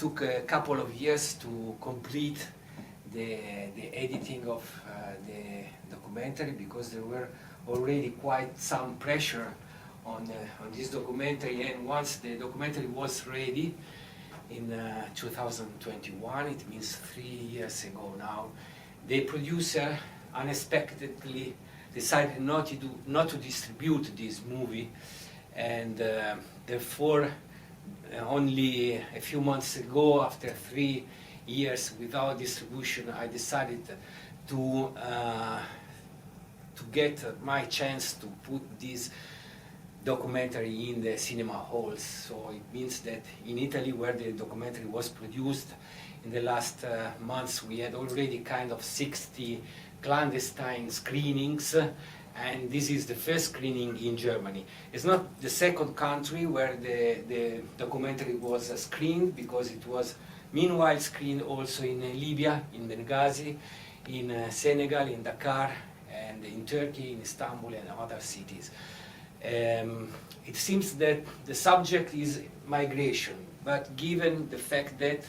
took a couple of years to complete the editing of the documentary, because there were already quite some pressure on this documentary, and once the documentary was ready in 2021, it means 3 years ago now, the producer unexpectedly decided not to distribute this movie, and therefore only a few months ago, after 3 years without distribution, I decided to get my chance to put this documentary in the cinema halls. So it means that in Italy, where the documentary was produced, in the last months we had already kind of 60 clandestine screenings, and this is the first screening in Germany. It's not the second country where the documentary was screened, because it was meanwhile screened also in Libya, in Benghazi, in Senegal, in Dakar, and in Turkey, in Istanbul and other cities. It seems that the subject is migration, but given the fact that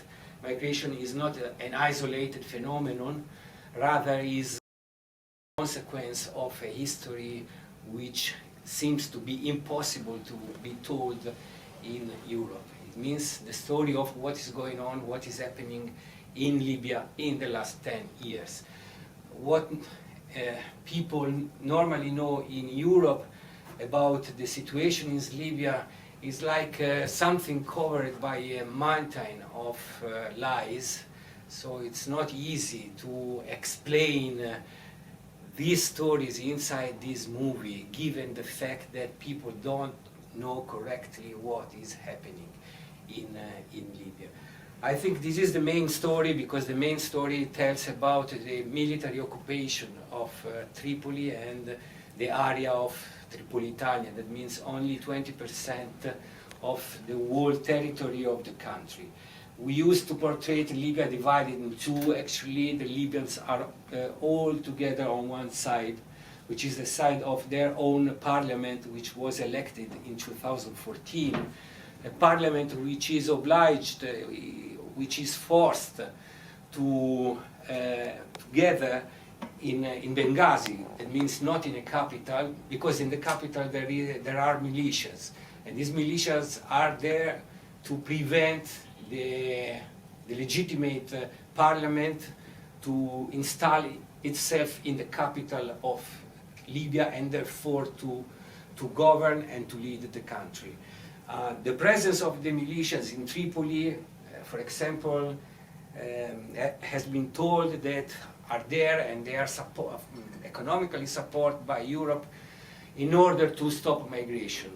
migration is not an isolated phenomenon, rather is a consequence of a history which seems to be impossible to be told in Europe. It means the story of what is going on, what is happening in Libya in the last 10 years. What people normally know in Europe about the situation in Libya is like something covered by a mountain of lies. So it's not easy to explain these stories inside this movie, given the fact that people don't know correctly what is happening in Libya. I think this is the main story, because the main story tells about the military occupation of Tripoli and the area of Tripolitania. That means only 20% of the whole territory of the country. We used to portray Libya divided in two. Actually, the Libyans are all together on one side, which is the side of their own parliament, which was elected in 2014. A parliament which is obliged, which is forced to gather in Benghazi. It means not in a capital, because in the capital there are militias, and these militias are there to prevent the legitimate parliament to install itself in the capital of Libya, and therefore to govern and to lead the country. The presence of the militias in Tripoli, for example, has been told that are there, and they are economically supported by Europe in order to stop migration.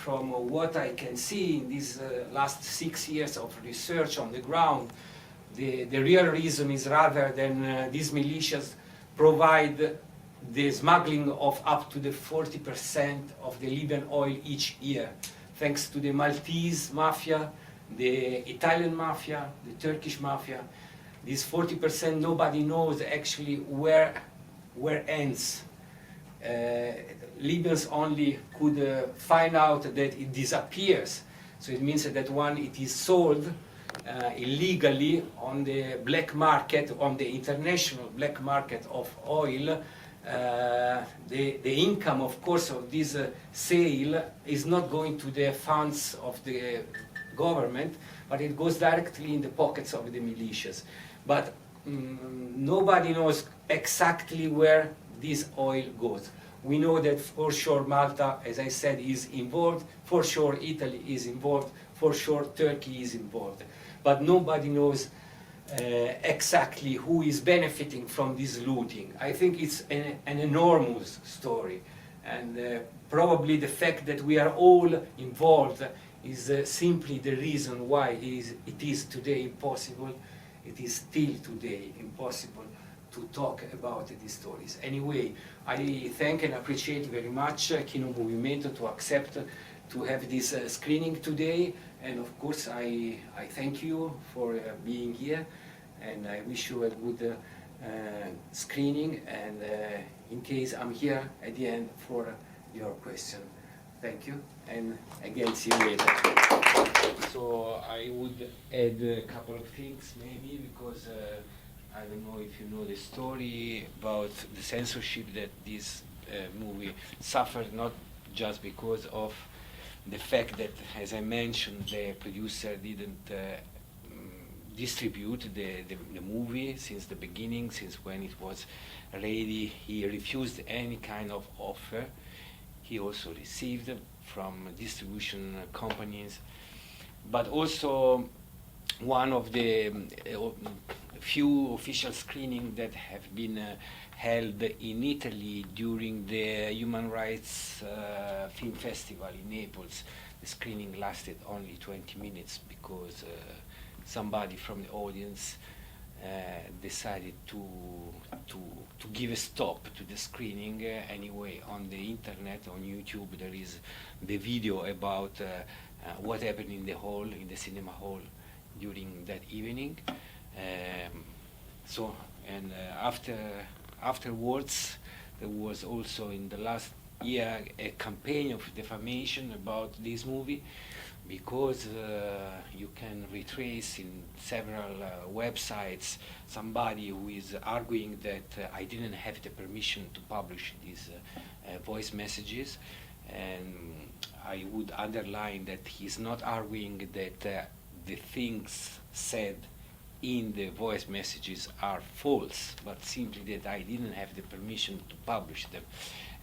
From what I can see in these last 6 years of research on the ground, the real reason is, rather than these militias provide the smuggling of up to the 40% of the Libyan oil each year, thanks to the Maltese mafia, the Italian mafia, the Turkish mafia. This 40%, nobody knows actually where ends. Libyans only could find out that it disappears. So it means that when it is sold illegally on the black market, on the international black market of oil, the income, of course, of this sale is not going to the funds of the government, but it goes directly in the pockets of the militias. But nobody knows exactly where this oil goes. We know that for sure Malta, as I said, is involved, for sure Italy is involved, for sure Turkey is involved. But nobody knows exactly who is benefiting from this looting. I think it's an enormous story, and probably the fact that we are all involved is simply the reason why it is today impossible. It is still today impossible to talk about these stories. Anyway, I thank and appreciate very much Kino Moviemento to accept to have this screening today, and of course I thank you for being here, and I wish you a good screening, and in case I'm here at the end for your question. Thank you, and again, see you later. So I would add a couple of things, maybe, because I don't know if you know the story about the censorship that this movie suffered, not just because of the fact that, as I mentioned, the producer didn't distribute the movie since the beginning, since when it was ready. He refused any kind of offer. He also received from distribution companies, but also one of the few official screenings that have been held in Italy during the Human Rights Film Festival in Naples. The screening lasted only 20 minutes because somebody from the audience decided to give a stop to the screening. Anyway, on the internet, on YouTube, there is the video about what happened in the hall, in the cinema hall, during that evening. Afterwards, there was also in the last year a campaign of defamation about this movie, because you can retrace in several websites somebody who is arguing that I didn't have the permission to publish these voice messages. And I would underline that he's not arguing that the things said in the voice messages are false, but simply that I didn't have the permission to publish them.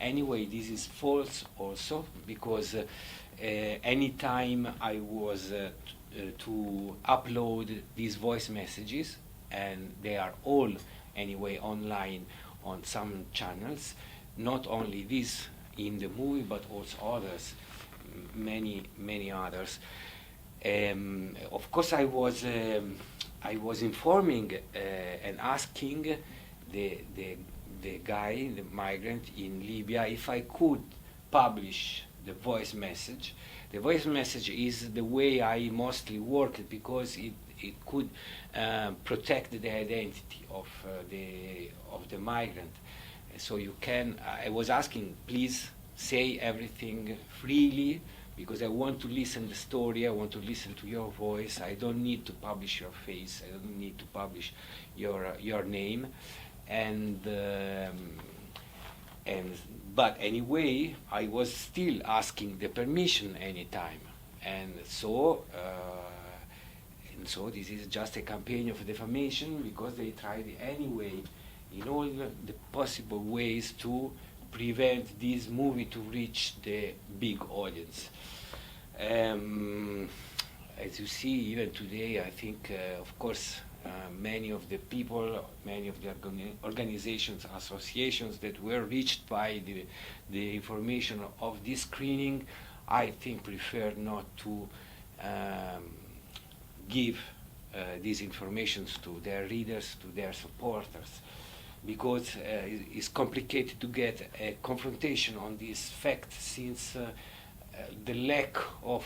Anyway, this is false also, because anytime I was to upload these voice messages, and they are all anyway online on some channels, not only this in the movie, but also others, many others. Of course, I was informing and asking the guy, the migrant in Libya, if I could publish the voice message. The voice message is the way I mostly work, because it could protect the identity of the migrant. So you can. I was asking, please say everything freely, because I want to listen the story. I want to listen to your voice. I don't need to publish your face. I don't need to publish your name. But anyway, I was still asking the permission anytime, and so this is just a campaign of defamation, because they tried anyway in all the possible ways to prevent this movie to reach the big audience. As you see, even today, I think, of course, many of the people, many of the organizations, associations that were reached by the information of this screening, I think prefer not to give these informations to their readers, to their supporters, because it's complicated to get a confrontation on this fact, since the lack of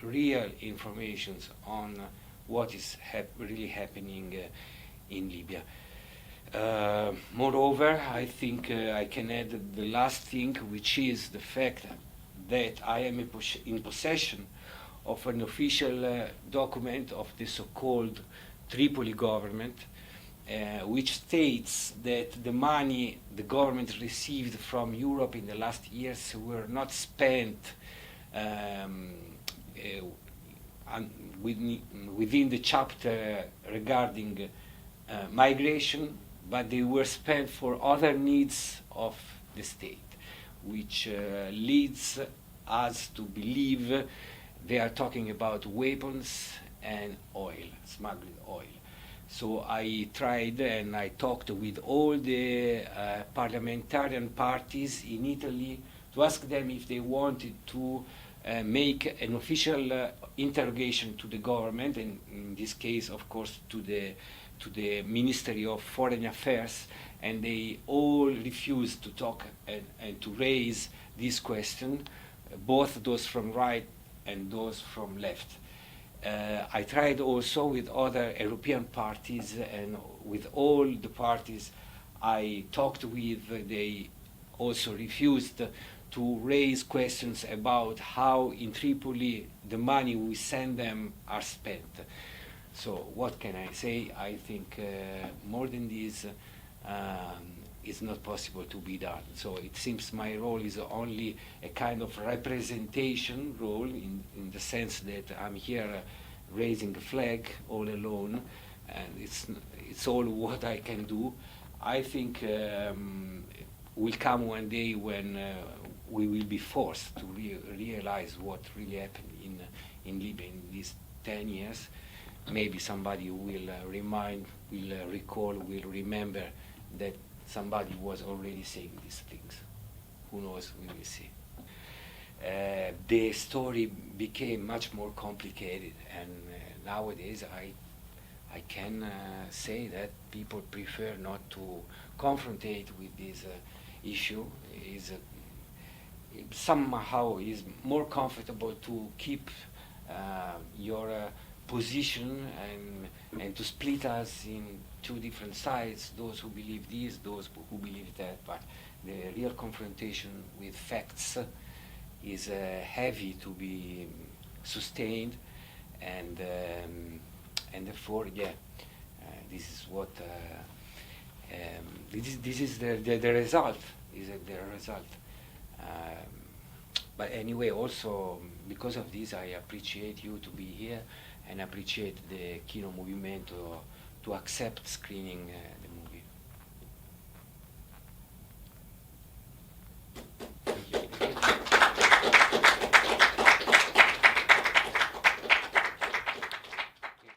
real information on what is really happening in Libya. Moreover, I think I can add the last thing, which is the fact that I am in possession of an official document of the so-called Tripoli government, which states that the money the government received from Europe in the last years were not spent within the chapter regarding migration, but they were spent for other needs of the state, which leads us to believe they are talking about weapons and oil, smuggled oil. So I tried and I talked with all the parliamentarian parties in Italy to ask them if they wanted to make an official interrogation to the government, and in this case, of course, to the Ministry of Foreign Affairs, and they all refused to talk and to raise this question, both those from right and those from left. I tried also with other European parties, and with all the parties I talked with, they also refused to raise questions about how in Tripoli the money we send them are spent. So what can I say? I think more than this is not possible to be done. So it seems my role is only a kind of representation role in the sense that I'm here raising a flag all alone, and it's all what I can do. I think will come one day when we will be forced to realize what really happened in Libya in these 10 years. Maybe somebody will recall, will remember that somebody was already saying these things. Who knows, we will see. The story became much more complicated, and nowadays I can say that people prefer not to confrontate with this issue. Somehow is more comfortable to keep your position and to split us in two different sides, those who believe this, those who believe that. But the real confrontation with facts is heavy to be sustained, and therefore, this is what this is the result. Is the result. But anyway, also because of this, I appreciate you to be here, and appreciate the Kino Moviemento to accept screening the